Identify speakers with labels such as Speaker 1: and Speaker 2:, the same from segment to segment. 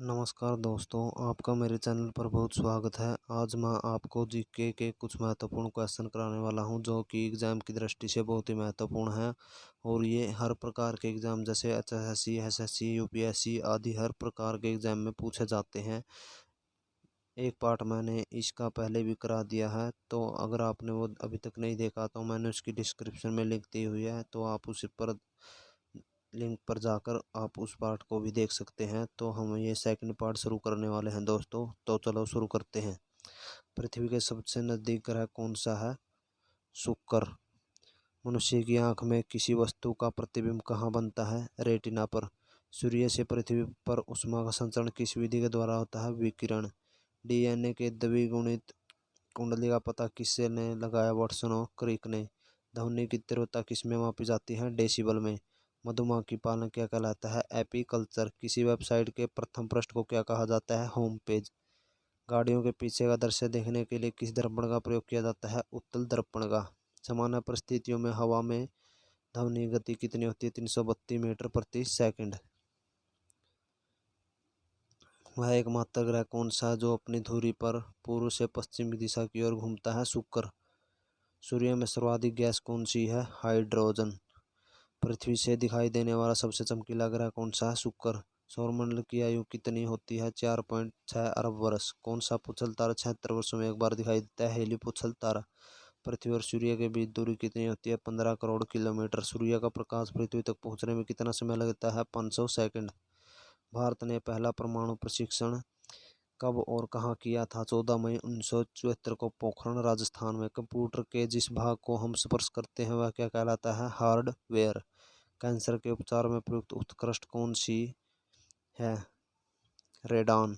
Speaker 1: नमस्कार दोस्तों, आपका मेरे चैनल पर बहुत स्वागत है। आज मैं आपको जीके के कुछ महत्वपूर्ण क्वेश्चन कराने वाला हूं जो कि एग्ज़ाम की दृष्टि से बहुत ही महत्वपूर्ण है। और ये हर प्रकार के एग्ज़ाम जैसे एचएसएससी, एसएससी, यूपीएससी आदि हर प्रकार के एग्ज़ाम में पूछे जाते हैं। एक पार्ट मैंने इसका पहले भी करा दिया है, तो अगर आपने वो अभी तक नहीं देखा तो मैंने उसकी डिस्क्रिप्शन में लिंक दी हुई है, तो आप उस पर लिंक पर जाकर आप उस पार्ट को भी देख सकते हैं। तो हम ये सेकंड पार्ट शुरू करने वाले हैं दोस्तों, तो चलो शुरू करते हैं। पृथ्वी के सबसे नज़दीक ग्रह कौन सा है? शुक्र। मनुष्य की आंख में किसी वस्तु का प्रतिबिंब कहाँ बनता है? रेटिना पर। सूर्य से पृथ्वी पर ऊष्मा का संचरण किस विधि के द्वारा होता है? विकिरण। डीएनए के द्विगुणित कुंडली का पता किसने ने लगाया? वाटसन और क्रिक ने। ध्वनि की तीव्रता किस में मापी जाती है? डेसिबल में। मधुमक्खी पालन क्या कहलाता है? एपीकल्चर। किसी वेबसाइट के प्रथम पृष्ठ को क्या कहा जाता है? Home page. गाड़ियों के पीछे का दृश्य देखने के लिए किस दर्पण का प्रयोग किया जाता है? उत्तल दर्पण का। सामान्य परिस्थितियों में हवा में ध्वनि गति कितनी होती है? 332 मीटर प्रति सेकंड। वह एकमात्र ग्रह कौन सा है जो अपनी धुरी पर पूर्व से पश्चिम की दिशा की ओर घूमता है? शुक्र। सूर्य में सर्वाधिक गैस कौन सी है? हाइड्रोजन। पृथ्वी से दिखाई देने वाला सबसे चमकीला ग्रह कौन सा है? शुक्र। सौरमंडल की आयु कितनी होती है? 4.6 अरब वर्ष। कौन सा पुच्छल तारा 76 वर्षों में एक बार दिखाई देता है? हेली पुच्छल तारा। पृथ्वी और सूर्य के बीच दूरी कितनी होती है? 15 करोड़ किलोमीटर। सूर्य का प्रकाश पृथ्वी तक पहुंचने में कितना समय लगता है? 500 सेकंड। भारत ने पहला परमाणु प्रशिक्षण कब और कहाँ किया था? 14 मई 1974 को पोखरण राजस्थान में। कंप्यूटर के जिस भाग को हम स्पर्श करते हैं वह क्या कहलाता है? हार्डवेयर। कैंसर के उपचार में प्रयुक्त उत्कृष्ट कौन सी है? रेडान।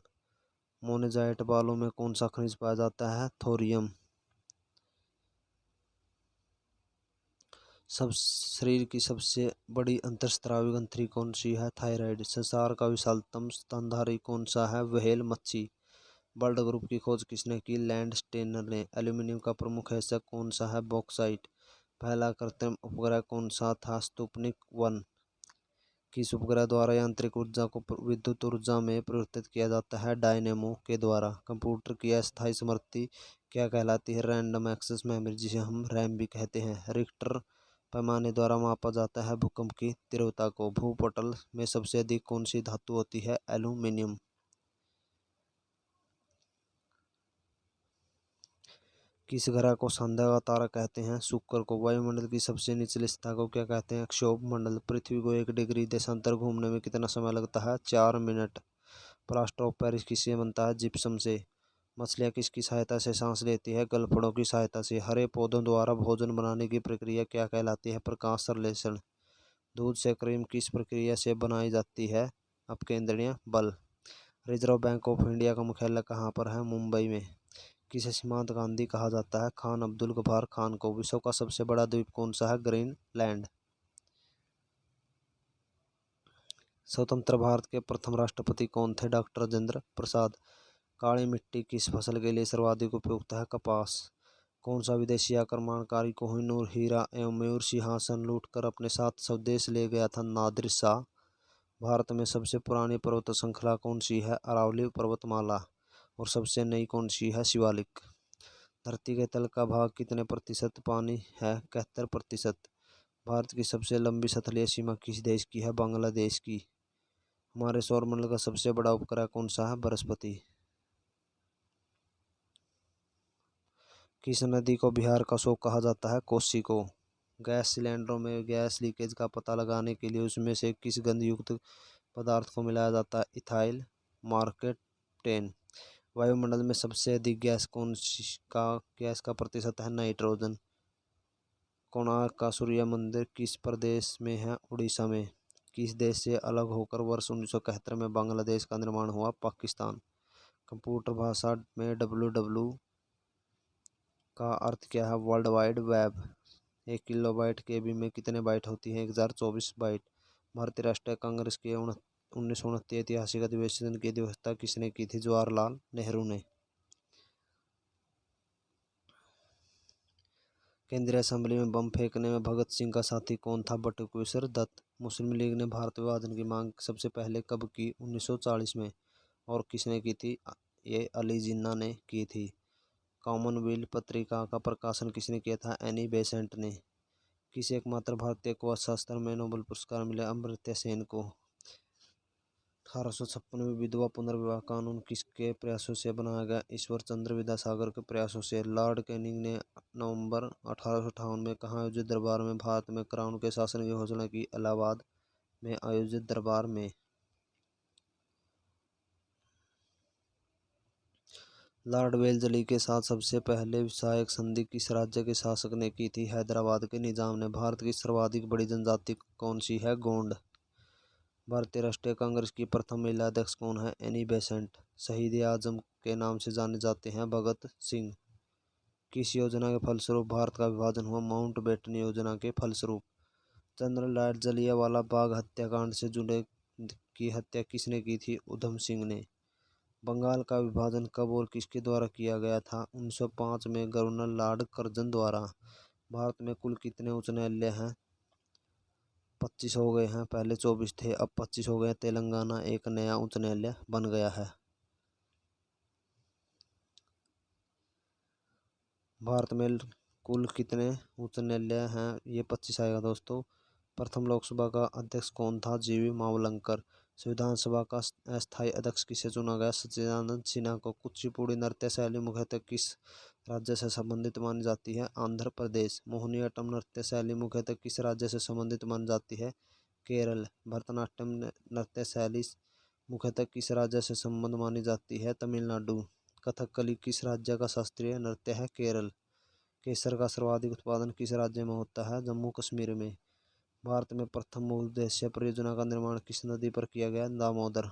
Speaker 1: मोनेजाइट बालों में कौन सा खनिज पाया जाता है? थोरियम। सब शरीर की सबसे बड़ी अंतःस्रावी ग्रंथि कौन सी है? थायराइड। संसार का विशालतम स्तनधारी कौन सा है? व्हेल मच्छी। ब्लड ग्रुप की खोज किसने की? लैंडस्टेनर ने। एल्यूमिनियम का प्रमुख हिस्सा कौन सा है? बॉक्साइट। पहला कृत्रिम उपग्रह कौन सा था? स्पुतनिक 1। किस उपग्रह द्वारा यांत्रिक ऊर्जा को विद्युत ऊर्जा में परिवर्तित किया जाता है? डायनेमो के द्वारा। कंप्यूटर की अस्थायी स्मृति क्या कहलाती है? रैंडम एक्सेस मेमोरी, जिसे हम रैम भी कहते हैं। रिक्टर पैमाने द्वारा मापा जाता है भूकंप की तीव्रता को। भूपटल में सबसे अधिक कौन सी धातु होती है? एल्यूमिनियम। किस ग्रह को संध्या का तारा कहते हैं? शुक्र को। वायुमंडल की सबसे निचली सतह को क्या कहते हैं? क्षोभ मंडल। पृथ्वी को 1 डिग्री देशांतर घूमने में कितना समय लगता है? 4 मिनट। प्लास्टर ऑफ पेरिस किससे बनता है? जिप्सम से। मछलियाँ किसकी सहायता से सांस लेती है? गलफड़ों की सहायता से। हरे पौधों द्वारा भोजन बनाने की प्रक्रिया क्या कहलाती है? प्रकाश संश्लेषण। दूध से क्रीम किस प्रक्रिया से बनाई जाती है? अपकेंद्रीय बल। रिजर्व बैंक ऑफ इंडिया का मुख्यालय कहाँ पर है? मुंबई में। किसे सीमांत गांधी कहा जाता है? खान अब्दुल गफार खान को। विश्व का सबसे बड़ा द्वीप कौन सा है? ग्रीनलैंड। स्वतंत्र भारत के प्रथम राष्ट्रपति कौन थे? डॉक्टर राजेंद्र प्रसाद। काली मिट्टी किस फसल के लिए सर्वाधिक उपयुक्त है? कपास। कौन सा विदेशी आक्रमणकारी कोहिनूर हीरा एवं मयूर सिंहासन लूटकर अपने साथ स्वदेश ले गया था? नादिर शाह। भारत में सबसे पुरानी पर्वत श्रृंखला कौन सी है? अरावली पर्वतमाला। और सबसे नई कौन सी है? शिवालिक। धरती के तल का भाग कितने प्रतिशत पानी है? 71%। भारत की सबसे लंबी सतही सीमा किस देश की है? बांग्लादेश की। हमारे सौरमंडल का सबसे बड़ा उपग्रह कौन सा है? बृहस्पति। किस नदी को बिहार का शोक कहा जाता है? कोसी को। गैस सिलेंडरों में गैस लीकेज का पता लगाने के लिए उसमें से किस गंध युक्त पदार्थ को मिलाया जाता है? इथाइल मार्केटेन। वायुमंडल में सबसे अधिक गैस का प्रतिशत है? नाइट्रोजन। कोणार्क का सूर्य मंदिर किस प्रदेश में है? उड़ीसा में। किस देश से अलग होकर वर्ष 1971 में बांग्लादेश का निर्माण हुआ? पाकिस्तान। कंप्यूटर भाषा में डब्ल्यू का अर्थ क्या है? World wide web. 1 किलोबाइट केबी में कितने बाइट होती हैं? 1024 बाइट। भारतीय राष्ट्रीय कांग्रेस के 1929 ऐतिहासिक अधिवेशन की अध्यक्षता किसने की थी? जवाहरलाल नेहरू ने। केंद्रीय असेंबली में बम फेंकने में भगत सिंह का साथी कौन था? बटुकेश्वर दत्त। मुस्लिम लीग ने भारत विभाजन की मांग सबसे पहले कब की? 1940 में। और किसने की थी? ये अली जिन्ना ने की थी। कॉमनवेल्थ पत्रिका का प्रकाशन किसने किया था? एनी बेसेंट ने। किस एकमात्र भारतीय को अर्थशास्त्र में नोबेल पुरस्कार मिला? अमर्त्य सेन को। 1856 में विधवा पुनर्विवाह कानून किसके प्रयासों से बनाया गया? ईश्वर चंद्र विद्यासागर के प्रयासों से। लॉर्ड कैनिंग ने नवंबर 1858 में कहाँ आयोजित दरबार में भारत में क्राउन के शासन की घोषणा की? इलाहाबाद में आयोजित दरबार में। लॉर्ड वेल्जली के साथ सबसे पहले सहायक संधि किस राज्य के शासक ने की थी? हैदराबाद के निजाम ने। भारत की सर्वाधिक बड़ी जनजाति कौन सी है? गोंड। भारतीय राष्ट्रीय कांग्रेस की प्रथम महिला अध्यक्ष कौन है? Annie Besant. शहीद आजम के नाम से जाने जाते हैं? भगत सिंह। किस योजना के फलस्वरूप भारत का विभाजन हुआ? माउंटबेटन योजना के फलस्वरूप। जनरल डायर जलियांवाला बाग हत्याकांड से जुड़े की हत्या किसने की थी? उधम सिंह ने। बंगाल का विभाजन कब और किसके द्वारा किया गया था? 1905 में गवर्नर लॉर्ड कर्जन द्वारा। भारत में कुल कितने उच्च न्यायालय हैं? 25 हो गए हैं, पहले 24 थे, अब 25 हो गए। तेलंगाना एक नया उच्च न्यायालय बन गया है। भारत में कुल कितने उच्च न्यायालय हैं? ये 25 आएगा दोस्तों। प्रथम लोकसभा का अध्यक्ष कौन था? जीवी मावलंकर। संविधान सभा का अस्थायी अध्यक्ष किसे चुना गया? सच्चिदानंद सिन्हा को। कुचिपुड़ी नृत्य शैली मुख्यतः किस राज्य से संबंधित मानी जाती है? आंध्र प्रदेश। मोहिनीअट्टम नृत्य शैली मुख्यतः किस राज्य से संबंधित मानी जाती है? केरल। भरतनाट्यम नृत्य शैली मुख्यतः किस राज्य से संबंध मानी जाती है? तमिलनाडु। कथकली किस राज्य का शास्त्रीय नृत्य है? केरल। केसर का सर्वाधिक उत्पादन किस राज्य में होता है? जम्मू कश्मीर में। भारत में प्रथम बहुउद्देश्यीय परियोजना का निर्माण किस नदी पर किया गया? दामोदर।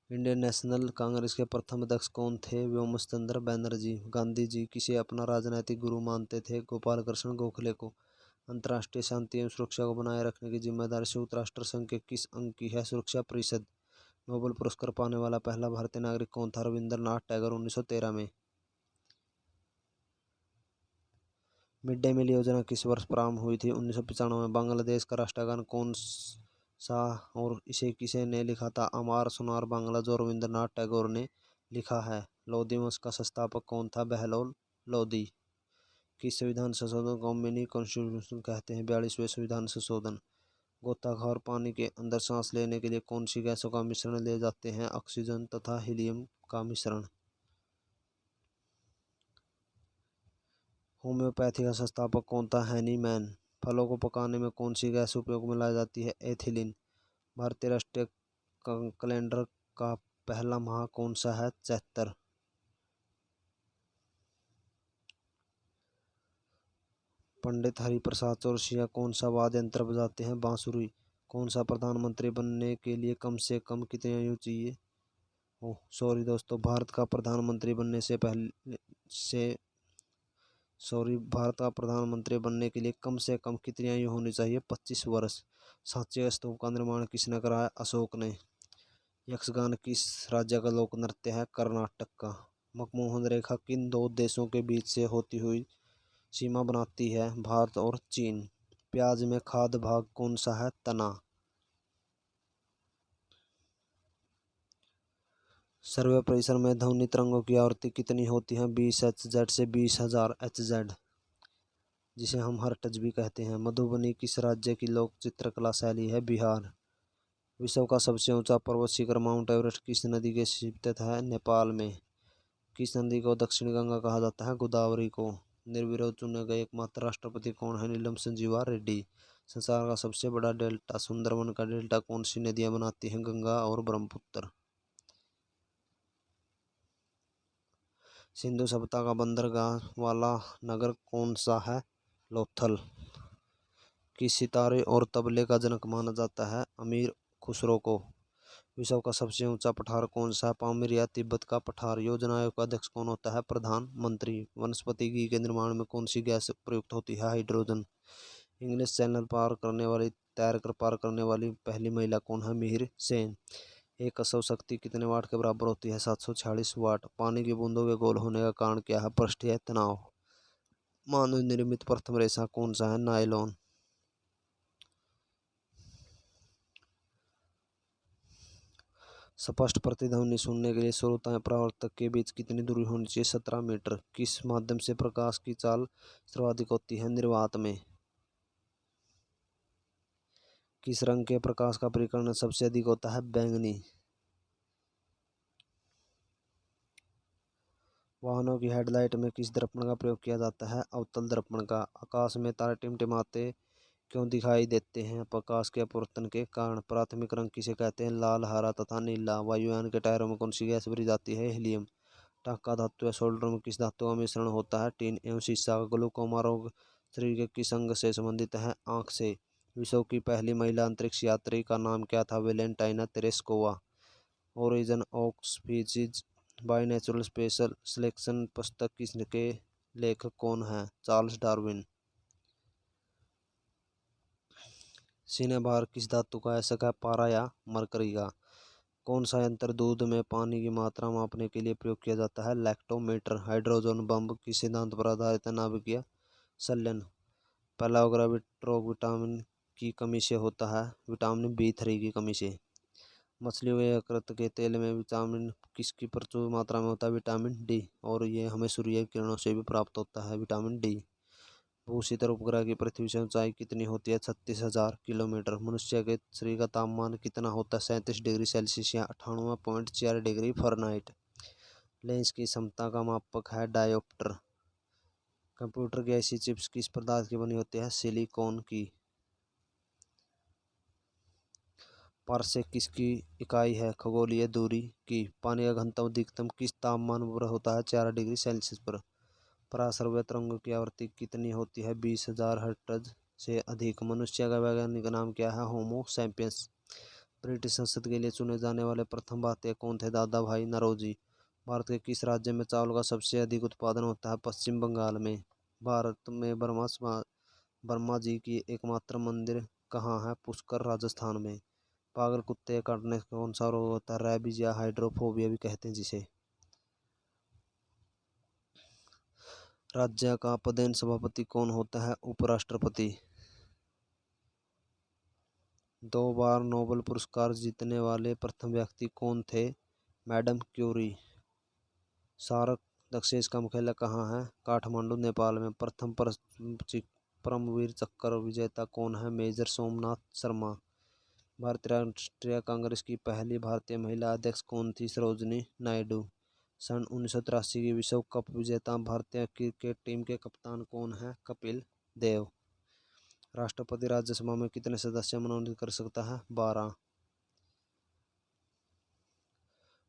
Speaker 1: इंडियन नेशनल कांग्रेस के प्रथम अध्यक्ष कौन थे? व्योमचंद्र बैनर्जी। गांधी जी किसे अपना राजनैतिक गुरु मानते थे? गोपाल कृष्ण गोखले को। अंतर्राष्ट्रीय शांति एवं सुरक्षा को बनाए रखने की जिम्मेदारी संयुक्त राष्ट्र संघ के किस अंग की है? सुरक्षा परिषद। नोबेल पुरस्कार पाने वाला पहला भारतीय नागरिक कौन था? रविंद्रनाथ टैगोर 1913 में। मिड डे मील योजना किस वर्ष प्रारंभ हुई थी? 1995 में। बांग्लादेश का राष्ट्रगान कौन सा और इसे किसे ने लिखा था? अमार सोनार बांग्ला, जो रविंद्रनाथ टैगोर ने लिखा है। लोधी वंश का संस्थापक कौन था? बहलोल लोधी। किस संविधान संशोधन को मिनी कॉन्स्टिट्यूशन कहते हैं? 42वें संविधान संशोधन। गोताखोर पानी के अंदर सांस लेने के लिए कौन सी गैसों का मिश्रण ले जाते हैं? ऑक्सीजन तथा हीलियम का मिश्रण। होम्योपैथी का संस्थापक कौन था? हैनीमैन। फलों को पकाने में कौन सी गैस उपयोग में लाई जाती है? एथिलीन। भारतीय राष्ट्रीय कैलेंडर का पहला माह कौन सा है? चैत्र। पंडित हरिप्रसाद चौरसिया कौन सा वाद्य यंत्र बजाते हैं? बांसुरी। कौन सा प्रधानमंत्री बनने के लिए कम से कम कितनी आयु चाहिए? ओह सॉरी दोस्तों, भारत का प्रधानमंत्री बनने से पहले से भारत का प्रधानमंत्री बनने के लिए कम से कम कितनी आयु होनी चाहिए? 25 वर्ष। सांची स्तूप का निर्माण किसने कराया? अशोक ने। यक्षगान किस राज्य का लोक नृत्य है? कर्नाटक का। मनमोहन रेखा किन दो देशों के बीच से होती हुई सीमा बनाती है? भारत और चीन। प्याज में खाद्य भाग कौन सा है? तना। सर्वे परिसर में ध्वनि तरंगों की आवृत्ति कितनी होती है? 20 Hz से 20,000 Hz, जिसे हम हर टच भी कहते हैं। मधुबनी किस राज्य की लोक चित्रकला शैली है? बिहार। विश्व का सबसे ऊंचा पर्वत शिखर माउंट एवरेस्ट किस नदी के स्थित है? नेपाल में। किस नदी को दक्षिण गंगा कहा जाता है? गोदावरी को। निर्विरोध चुने गए एकमात्र राष्ट्रपति कौन है? नीलम संजीवा रेड्डी। संसार का सबसे बड़ा डेल्टा सुंदरवन का डेल्टा कौन सी नदियां बनाती हैं? गंगा और ब्रह्मपुत्र। सिंधु सभ्यता का बंदरगाह वाला नगर कौन सा है? लोथल। किस सितारे और तबले का जनक माना जाता है? अमीर खुसरो को। विश्व का सबसे ऊंचा पठार कौन सा है? पामीर या तिब्बत का पठार। योजना आयोग का अध्यक्ष कौन होता है? प्रधानमंत्री। वनस्पति घी के निर्माण में कौन सी गैस प्रयुक्त होती है? हाइड्रोजन। इंग्लिश चैनल तैर कर पार करने वाली पहली महिला कौन है? मिहिर सेन। एक असौ शक्ति कितने वाट के बराबर होती है? 746 वाट। पानी की बूंदों के गोल होने का कारण क्या है? पृष्ठीय तनाव। मानव निर्मित प्रथम रेशा कौन सा है? नायलॉन। स्पष्ट प्रतिध्वनि सुनने के लिए श्रोता और परावर्तक के बीच कितनी दूरी होनी चाहिए? 17 मीटर। किस माध्यम से प्रकाश की चाल सर्वाधिक होती है? निर्वात में। किस रंग के प्रकाश का परिकर्ण सबसे अधिक होता है? बैंगनी। वाहनों की हेडलाइट में किस दर्पण का प्रयोग किया जाता है? अवतल दर्पण का। आकाश में तारे टिमटिमाते क्यों दिखाई देते हैं? प्रकाश के अपवर्तन के कारण। प्राथमिक रंग किसे कहते हैं? लाल, हरा तथा नीला। वायुयान के टायरों में कौन सी गैस भरी जाती है? हीलियम। टाका धातु या सोल्डर में किस धातु का मिश्रण होता है? टीन एवं सीसा का। ग्लूकोमा रोग शरीर के किस अंग से संबंधित है? आंख से। विश्व की पहली महिला अंतरिक्ष यात्री का नाम क्या था? Valentina Tereshkova. Origin of species by natural special selection पुस्तक किसके लेखक कौन है? Charles Darwin. सिनेबार किस धातु का ऐसा है? पारा या मरकरी का। कौन सा यंत्र दूध में पानी की मात्रा मापने के लिए प्रयोग किया जाता है? लैक्टोमीटर। हाइड्रोजन बम किस सिद्धांत पर आधारित है? नाभिकीय संलयन। पहला रोग विटामिन की कमी से होता है? विटामिन B3 की कमी से। मछलियों के यकृत के तेल में विटामिन किसकी प्रचुर मात्रा में होता है? Vitamin D. और ये हमें सूर्य की किरणों से भी प्राप्त होता है, विटामिन डी। भूशीतल उपग्रह की पृथ्वी से ऊंचाई कितनी होती है? 36,000 किलोमीटर। मनुष्य के शरीर का तापमान कितना होता है? 37 डिग्री सेल्सियस या 98.4 डिग्री फ़ारेनहाइट। लेंस की क्षमता का मापक है डायोप्टर। कंप्यूटर की ऐसी चिप्स किस पदार्थ की बनी होती है? सिलिकॉन की। पारसेक किसकी इकाई है? खगोलीय दूरी की। पानी का घनत्व अधिकतम किस तापमान पर होता है? 4 डिग्री सेल्सियस पर। पराश्रव्य तरंगों की आवृत्ति कितनी होती है? 20,000 हर्ट्ज से अधिक। मनुष्य का वैज्ञानिक नाम क्या है? Homo sapiens. ब्रिटिश संसद के लिए चुने जाने वाले प्रथम भारतीय कौन थे? दादा भाई नौरोजी। भारत के किस राज्य में चावल का सबसे अधिक उत्पादन होता है? पश्चिम बंगाल में। भारत में ब्रह्मा जी की एकमात्र मंदिर कहाँ है? पुष्कर, राजस्थान में। पागल कुत्ते काटने से कौन सा रोग होता है? रैबीज या हाइड्रोफोबिया भी कहते हैं जिसे। राज्य का पदेन सभापति कौन होता है? उपराष्ट्रपति। 2 बार नोबेल पुरस्कार जीतने वाले प्रथम व्यक्ति कौन थे? Madam Curie. सार्क दक्षेश का मुख्यालय कहाँ है? काठमांडू, नेपाल में। प्रथम परमवीर चक्र विजेता कौन है? मेजर सोमनाथ शर्मा। भारतीय राष्ट्रीय कांग्रेस की पहली भारतीय महिला अध्यक्ष कौन थी? सरोजिनी नायडू। सन 1983 की विश्व कप विजेता भारतीय क्रिकेट टीम के कप्तान कौन है? कपिल देव। राष्ट्रपति राज्यसभा में कितने सदस्य मनोनीत कर सकता है? 12।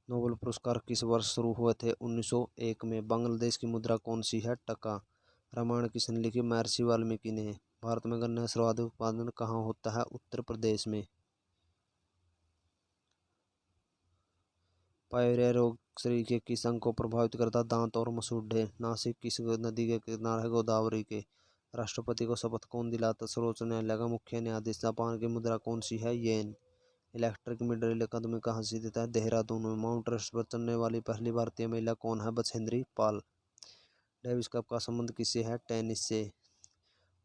Speaker 1: नोबेल पुरस्कार किस वर्ष शुरू हुए थे? 1901 में। बांग्लादेश की मुद्रा कौन सी है? टका। रामायण किसने लिखी? महर्षि वाल्मीकि ने। भारत में गन्ना का सर्वाधिक उत्पादन कहाँ होता है? उत्तर प्रदेश में। पायरिया रोग शरीर के किस अंग को प्रभावित करता है? दांत और मसूड़े। नासिक किस नदी के किनारे है? गोदावरी के। राष्ट्रपति को शपथ कौन दिलाता? सर्वोच्च न्यायालय का मुख्य न्यायाधीश। जापान की मुद्रा कौन सी है? येन। इलेक्ट्रिक मिडल अकादमी कहाँ स्थित है? देहरादून में। माउंट एवरेस्ट पर चढ़ने वाली पहली भारतीय महिला कौन है? बछेंद्री पाल। डेविस कप का संबंध किससे है? टेनिस से।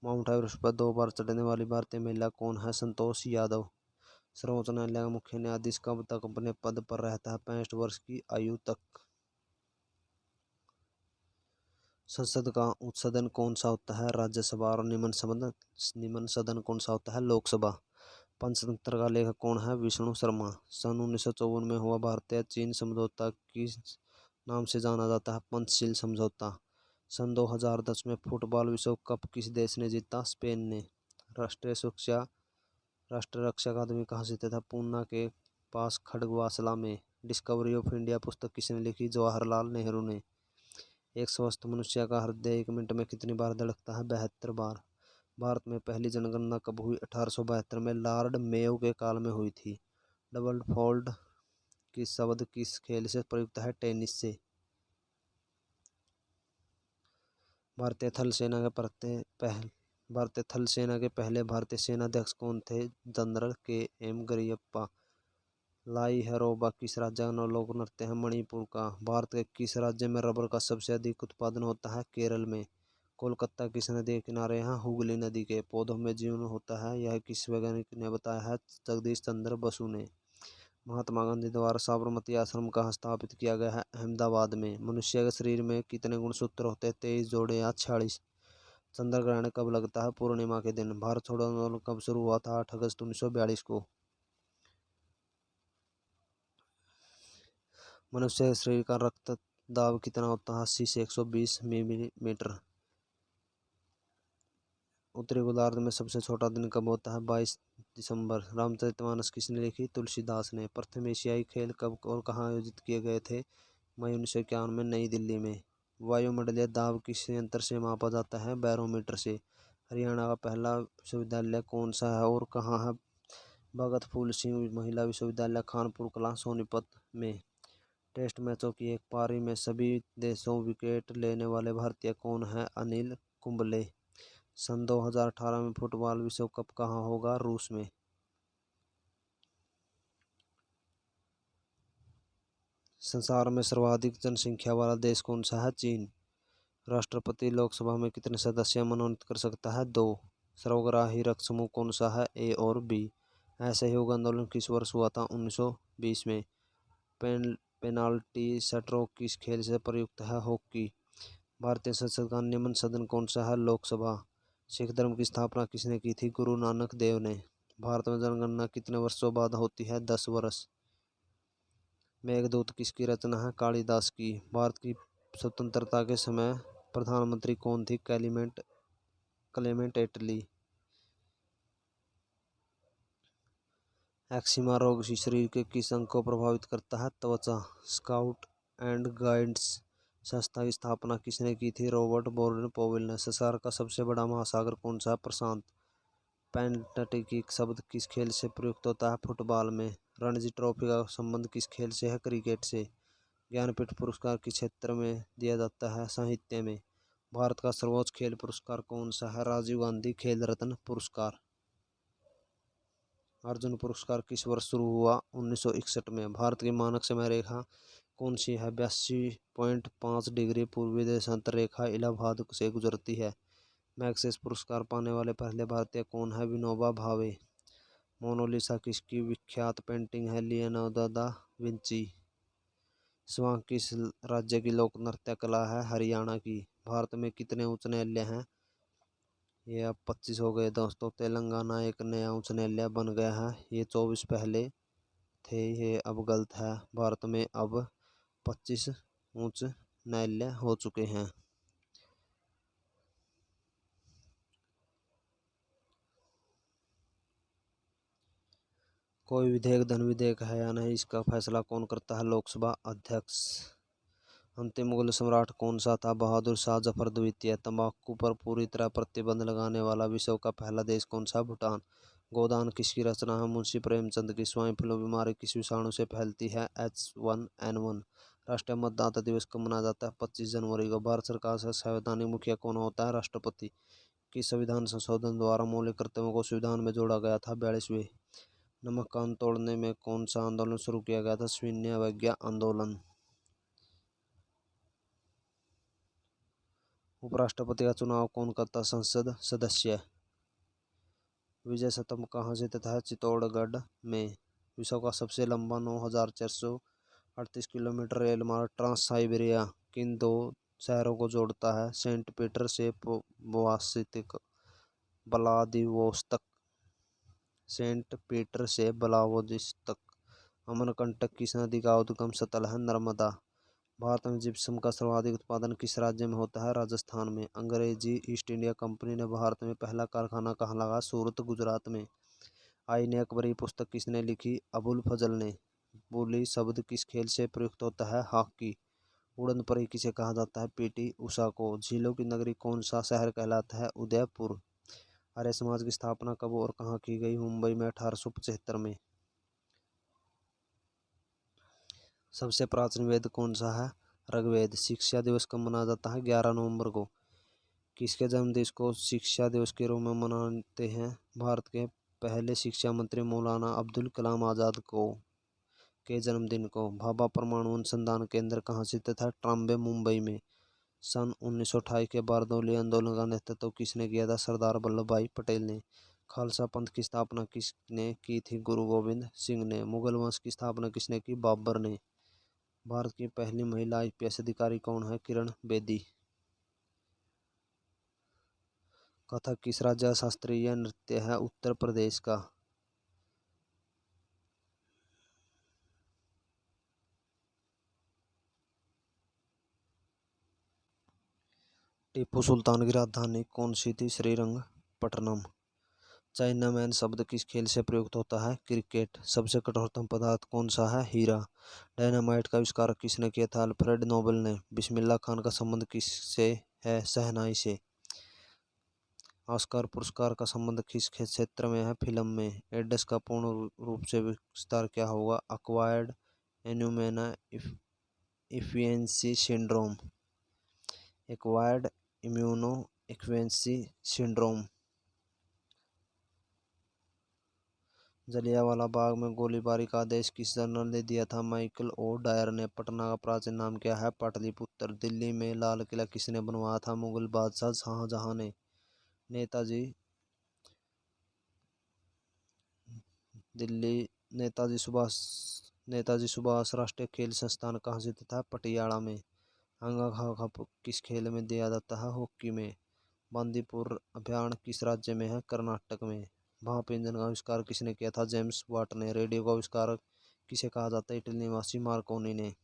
Speaker 1: माउंट एवरेस्ट पर 2 बार चढ़ने वाली भारतीय महिला कौन है? संतोष यादव। सर्वोच्च न्यायालय का मुख्य न्यायाधीश कब तक अपने पद पर रहता है? 65 वर्ष की आयु तक। संसद का उच्च सदन कौन सा होता है? राज्यसभा। और निम्न सदन कौन सा होता है? लोकसभा। पंचतंत्र का लेखक कौन है? विष्णु शर्मा। सन 1954 में हुआ भारतीय चीन समझौता किस नाम से जाना जाता है? पंचशील समझौता। सन 2010 में फुटबॉल विश्व कप किस देश ने जीता? स्पेन ने। राष्ट्रीय रक्षा अकादमी कहाँ स्थित था? पूना के पास खड़गवासला में। डिस्कवरी ऑफ इंडिया पुस्तक किसने लिखी? जवाहरलाल नेहरू ने। एक स्वस्थ मनुष्य का हृदय 1 मिनट में कितनी बार धड़कता है? 72 बार। भारत में पहली जनगणना कब हुई? 1872 में। लॉर्ड मेयो के काल में हुई थी। डबल फोल्ड किस शब्द किस खेल से प्रयुक्त है? टेनिस से। भारतीय थल सेना के पहले भारतीय सेनाध्यक्ष कौन थे? General KM गरियप्पा। लाई हैरोबा किस राज्य का लोक नृत्य है? मणिपुर का। भारत के किस राज्य में रबर का सबसे अधिक उत्पादन होता है? केरल में। कोलकाता किस नदी के किनारे है? हुगली नदी के। पौधों में जीवन होता है, यह किस वैज्ञानिक ने बताया है? जगदीश चंद्र बसु ने। महात्मा गांधी द्वारा साबरमती आश्रम कहाँ स्थापित किया गया है? अहमदाबाद में। मनुष्य के शरीर में कितने गुणसूत्र होते हैं? 23 जोड़े या 46? चंद्र ग्रहण कब लगता है? पूर्णिमा के दिन। भारत छोड़ो आंदोलन कब शुरू हुआ था? 8 अगस्त 1942 को। मनुष्य के शरीर का रक्त दाब कितना होता है? 80 से 120 मिलीमीटर। उत्तरी गोलार्ध में सबसे छोटा दिन कब होता है? 22 दिसंबर। रामचरितमानस किसने लिखी? तुलसीदास ने। प्रथम एशियाई खेल कब और कहाँ आयोजित किए गए थे? मई 1951 में नई दिल्ली में। वायुमंडलीय दाब किस यंत्र से मापा जाता है? बैरोमीटर से। हरियाणा का पहला विश्वविद्यालय कौन सा है और कहाँ है? भगत फूल सिंह महिला विश्वविद्यालय, खानपुर कला, सोनीपत में। टेस्ट मैचों की एक पारी में सभी देशों विकेट लेने वाले भारतीय कौन है? अनिल कुंबले। सन 2018 में फुटबॉल विश्व कप कहाँ होगा? रूस में। संसार में सर्वाधिक जनसंख्या वाला देश कौन सा है? चीन। राष्ट्रपति लोकसभा में कितने सदस्य मनोनीत कर सकता है? 2। सर्वग्राही रक्त समूह कौन सा है? ए और बी। असहयोग आंदोलन किस वर्ष हुआ था? 1920 में। पेनाल्टी शटरों किस खेल से प्रयुक्त है? हॉकी। भारतीय संसद का निम्न सदन कौन सा है? लोकसभा। सिख धर्म की स्थापना किसने की थी? गुरु नानक देव ने। भारत में जनगणना कितने वर्षों बाद होती है? 10 वर्ष। मेघदूत किसकी रचना है? कालिदास की। भारत की स्वतंत्रता के समय प्रधानमंत्री कौन थी? क्लेमेंट एटली। एक्जिमा रोग शरीर के किस अंग को प्रभावित करता है? त्वचा। स्काउट एंड गाइड्स संस्था की स्थापना किसने की थी? रॉबर्ट बोर्डन पोवेल ने। संसार का सबसे बड़ा महासागर कौन सा है? प्रशांत। पेनल्टी शब्द किस खेल से प्रयुक्त होता है? फुटबॉल में। रणजी ट्रॉफी का संबंध किस खेल से है? क्रिकेट से। ज्ञानपीठ पुरस्कार किस क्षेत्र में दिया जाता है? साहित्य में। भारत का सर्वोच्च खेल पुरस्कार कौन सा है? राजीव गांधी खेल रत्न पुरस्कार। अर्जुन पुरस्कार किस वर्ष शुरू हुआ? 1961 में। भारत की मानक समय रेखा कौन सी है? 82.5 डिग्री पूर्वी देशांतर रेखा इलाहाबाद से गुजरती है। मैग्सेस पुरस्कार पाने वाले पहले भारतीय कौन है? विनोबा भावे। मोनालिसा किसकी विख्यात पेंटिंग है? Leonardo da Vinci. स्वांग किस राज्य की लोक नृत्य कला है? हरियाणा की। भारत में कितने उच्च न्यायालय हैं? ये अब 25 हो गए दोस्तों। तेलंगाना एक नया उच्च न्यायालय बन गया है। ये 24 पहले थे, ये अब गलत है। भारत में अब 25 उच्च न्यायालय हो चुके हैं। कोई विधेयक धन विधेयक है या नहीं, इसका फैसला कौन करता है? लोकसभा अध्यक्ष। अंतिम मुगल सम्राट कौन सा था? बहादुर शाह जफर द्वितीय। तंबाकू पर पूरी तरह प्रतिबंध लगाने वाला विश्व का पहला देश कौन सा? भूटान। गोदान किसकी रचना है? मुंशी प्रेमचंद की। स्वाइन फ्लू बीमारी किस विषाणु से फैलती है? H1N1। राष्ट्रीय मतदाता दिवस कब मनाया जाता है? 25 जनवरी को। भारत सरकार का संवैधानिक मुखिया कौन होता है? राष्ट्रपति। किस संविधान संशोधन द्वारा मौलिक कर्तव्यों को संविधान में जोड़ा गया था? 42वें। नमक कानून तोड़ने में कौन सा आंदोलन शुरू किया गया था? शून्य अवज्ञा आंदोलन। उपराष्ट्रपति का चुनाव कौन करता? संसद सदस्य। विजय स्तंभ कहाँ स्थित है? चित्तौड़गढ़ में। विश्व का सबसे लंबा 9,438 किलोमीटर रेल मार्ग ट्रांस साइबेरिया किन दो शहरों को जोड़ता है? सेंट पीटर से व्लादिवोस्तक। सेंट पीटर से व्लादिवोस्तक। अमरकंटक किस नदी का उद्गम स्थल है? नर्मदा। भारत में जिप्सम का सर्वाधिक उत्पादन किस राज्य में होता है? राजस्थान में। अंग्रेजी ईस्ट इंडिया कंपनी ने भारत में पहला कारखाना कहाँ लगाया? सूरत, गुजरात में। आईने अकबरी पुस्तक किसने लिखी? अबुल फजल ने। बोली शब्द किस खेल से प्रयुक्त होता है? हॉकी। उड़न परी किसे कहा जाता है? पीटी उषा को। झीलों की नगरी कौन सा शहर कहलाता है? उदयपुर। आर्य समाज की स्थापना कब और कहाँ की गई? मुंबई में 1875 में। सबसे प्राचीन वेद कौन सा है? ऋग्वेद। शिक्षा दिवस कब मनाया जाता है? 11 नवंबर को। किसके जन्मदिन को शिक्षा दिवस के रूप में मनाते हैं? भारत के पहले शिक्षा मंत्री मौलाना अब्दुल कलाम आज़ाद को के जन्मदिन को। भाभा परमाणु अनुसंधान केंद्र कहाँ स्थित था? ट्राम्बे, मुंबई में। सन 1928 के बारदोली आंदोलन का नेतृत्व किसने किया था? सरदार वल्लभ भाई पटेल ने। खालसा पंथ की स्थापना किसने की थी? गुरु गोविंद सिंह ने। मुगल वंश की स्थापना किसने की? बाबर ने। भारत की पहली महिला आईपीएस अधिकारी कौन है? किरण बेदी। कथक किस राज्य का शास्त्रीय नृत्य है? उत्तर प्रदेश का। टीपू सुल्तान की राजधानी कौन सी थी? श्रीरंगपट्टनम। चाइना मैन शब्द किस खेल से प्रयुक्त होता है? क्रिकेट। सबसे कठोरतम पदार्थ कौन सा है? हीरा। डायनामाइट का आविष्कार किसने किया था? अल्फ्रेड नोबेल ने। बिस्मिल्लाह खान का संबंध किससे है? शहनाई से। ऑस्कर पुरस्कार का संबंध किस क्षेत्र में है? फिल्म में। एड्स का पूर्ण रूप से विस्तार क्या होगा? Acquired immunodeficiency syndrome. Acquired immunodeficiency syndrome. Jallianwala Bagh में गोलीबारी का आदेश किस जनरल ने दिया था? माइकल ओ डायर ने। पटना का प्राचीन नाम क्या है? पाटलिपुत्र। दिल्ली में लाल किला किसने बनवाया था? मुगल बादशाह शाहजहां ने। नेताजी दिल्ली नेताजी सुभाष नेताजी सुभाष राष्ट्रीय खेल संस्थान कहाँ स्थित था? पटियाला में। अंगा खा खप किस खेल में दिया जाता है? हॉकी में। बांदीपुर अभयारण्य किस राज्य में है? कर्नाटक में। भाप इंजन का आविष्कार किसने किया था? जेम्स वाट ने। रेडियो का आविष्कार किसे कहा जाता है? इटली निवासी मार्कोनी ने।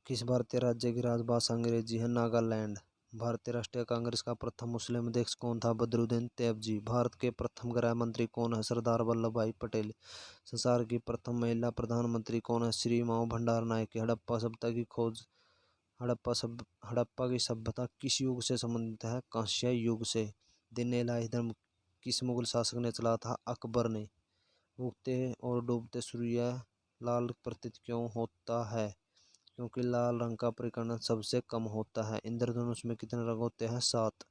Speaker 1: किस भारतीय राज्य की राजभाषा अंग्रेजी है? नागालैंड। भारतीय राष्ट्रीय कांग्रेस का प्रथम मुस्लिम अध्यक्ष कौन था? बदरुद्दीन तैयबजी। भारत के प्रथम गृह मंत्री कौन है? सरदार वल्लभ भाई पटेल। संसार की प्रथम महिला प्रधानमंत्री कौन है? श्री माओ भंडार नायके। हड़प्पा सभ्यता की खोज हड़प्पा की सभ्यता किस युग से संबंधित है? कांस्य युग से। दिन इलाही धर्म किस मुगल शासक ने चलाया था? अकबर ने। उगते और डूबते सूर्य लाल प्रतीत क्यों होता है? क्योंकि लाल रंग का परिकर्ण सबसे कम होता है। इंद्रधनुष में कितने रंग होते हैं? 7।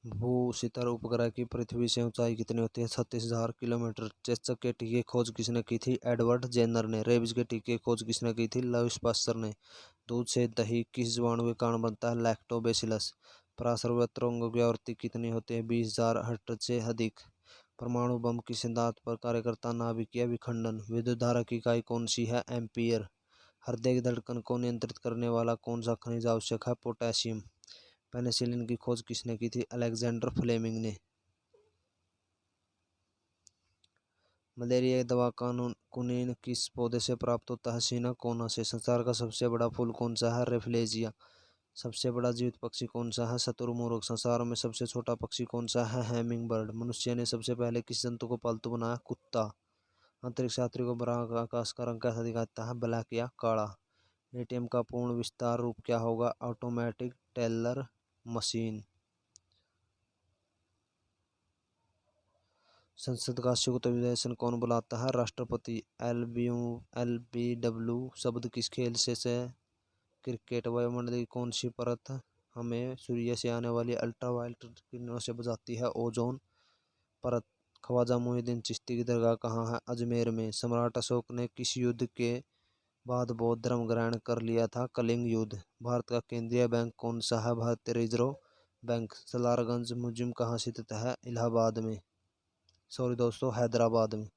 Speaker 1: भू-सितर उपग्रह की पृथ्वी से ऊंचाई कितनी होती है? 36,000 किलोमीटर। चेचक के टीके की खोज किसने की थी? एडवर्ड जेनर ने। रेबीज के टीके की खोज किसने की थी? लुईस पास्चर ने। दूध से दही किस जीवाणु के कारण बनता है? लैक्टोबैसिलस। पराशरवत तरंगों की आवृत्ति कितनी होती है? 20,000 हर्ट्ज से अधिक। परमाणु बम किस सिद्धांत पर कार्य करता? नाभिकीय विखंडन। विद्युत धारा की इकाई कौन सी है? एम्पीयर। हृदय की धड़कन को नियंत्रित करने वाला कौन सा खनिज आवश्यक है? पोटेशियम। पेनिसिलिन की खोज किसने की थी? अलेक्जेंडर फ्लेमिंग ने। मलेरिया की दवा कुनीन किस पौधे से प्राप्त होता है? सीना कोना से। संसार का सबसे बड़ा फूल कौन सा है? रेफ्लेजिया। सबसे बड़ा जीवित पक्षी कौन सा है? शुतुरमुर्ग। संसार में सबसे छोटा पक्षी कौन सा है? Hamming bird. मनुष्य ने सबसे पहले किस जंतु को पालतू बनाया? कुत्ता। अंतरिक्ष यात्री को बड़ा आकाश का रंग कैसा दिखाता है? ब्लैक या काला। एटीएम का पूर्ण विस्तार रूप क्या होगा? Automatic teller machine. संसद का संयुक्त अधिवेशन कौन बुलाता है? राष्ट्रपति। एलबीडब्ल्यू शब्द किस खेल से? क्रिकेट। वायुमंडल की कौन सी परत हमें सूर्य से आने वाली अल्ट्रावायलेट किरणों से बचाती है? ओजोन परत। ख्वाजा मुइनुद्दीन चिश्ती की दरगाह कहाँ है? अजमेर में। सम्राट अशोक ने किस युद्ध के बाद बौद्ध धर्म ग्रहण कर लिया था? कलिंग युद्ध। भारत का केंद्रीय बैंक कौन सा है? भारतीय रिजर्व बैंक। सलारगंज म्यूजियम कहाँ स्थित है? इलाहाबाद में। सॉरी दोस्तों, हैदराबाद में।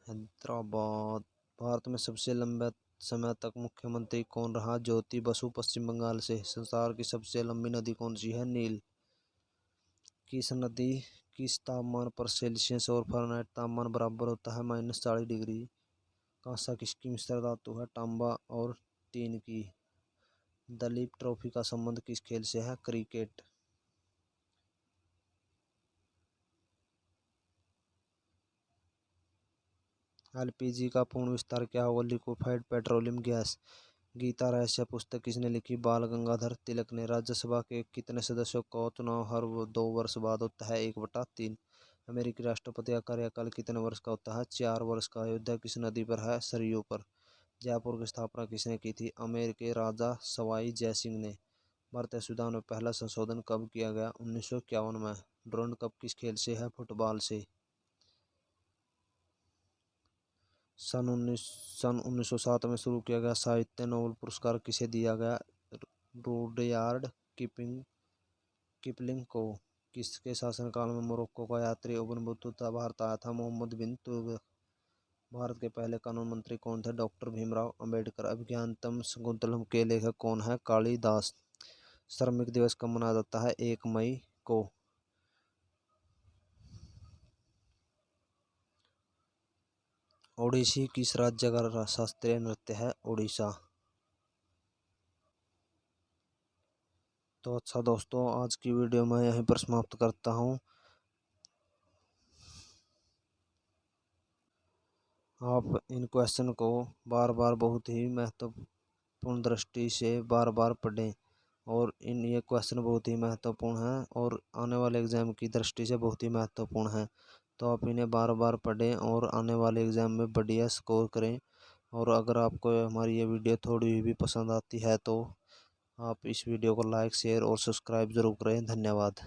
Speaker 1: हैदराबाद। भारत में सबसे लंबे समय तक मुख्यमंत्री कौन रहा? ज्योति बसु। पश्चिम बंगाल से। संसार की सबसे लंबी नदी कौन सी है? नील। किस नदी किस तापमान पर सेल्सियस और फ़ारेनहाइट तापमान बराबर होता है? -40 डिग्री। कांसा किसकी मिश्र धातु है? तांबा और टीन की। दलीप ट्रॉफी का संबंध किस खेल से है? क्रिकेट। एलपीजी का पूर्ण विस्तार क्या होगा? Liquefied petroleum gas. गीता रहस्य पुस्तक किसने लिखी? बाल गंगाधर तिलक ने। राज्यसभा के कितने सदस्यों का चुनाव हर 2 वर्ष बाद होता है? 1/3। अमेरिकी राष्ट्रपति का कार्यकाल कितने वर्ष का होता है? 4 वर्ष का। अयोध्या किस नदी पर है? सरयू पर। जयपुर की स्थापना किसने की थी? अमेर के राजा सवाई जय सिंह ने। भारतीय संविधान में पहला संशोधन कब किया गया? 1951 में। डूरंड कप किस खेल से है? फुटबॉल से। सन 1907 में शुरू किया गया साहित्य नोबेल पुरस्कार किसे दिया गया? रुडयार्ड किपलिंग को। किसके शासनकाल में मोरक्को का यात्री इब्न बतूता भारत आया था? मोहम्मद बिन तुगलक। भारत के पहले कानून मंत्री कौन थे? डॉक्टर भीमराव अंबेडकर। अभिज्ञानतम शाकुंतलम के लेखक कौन है? कालिदास। श्रमिक दिवस कब मनाया जाता है? 1 मई को। ओडिसी किस राज्य का शास्त्रीय नृत्य है? उड़ीसा। तो अच्छा दोस्तों, आज की वीडियो मैं यहीं पर समाप्त करता हूँ। आप इन क्वेश्चन को बार बार बहुत ही महत्वपूर्ण दृष्टि से बार बार पढ़ें, और ये क्वेश्चन बहुत ही महत्वपूर्ण हैं और आने वाले एग्ज़ाम की दृष्टि से बहुत ही महत्वपूर्ण हैं। तो आप इन्हें बार बार पढ़ें और आने वाले एग्ज़ाम में बढ़िया स्कोर करें। और अगर आपको हमारी ये वीडियो थोड़ी भी पसंद आती है तो आप इस वीडियो को लाइक, शेयर और सब्सक्राइब ज़रूर करें। धन्यवाद।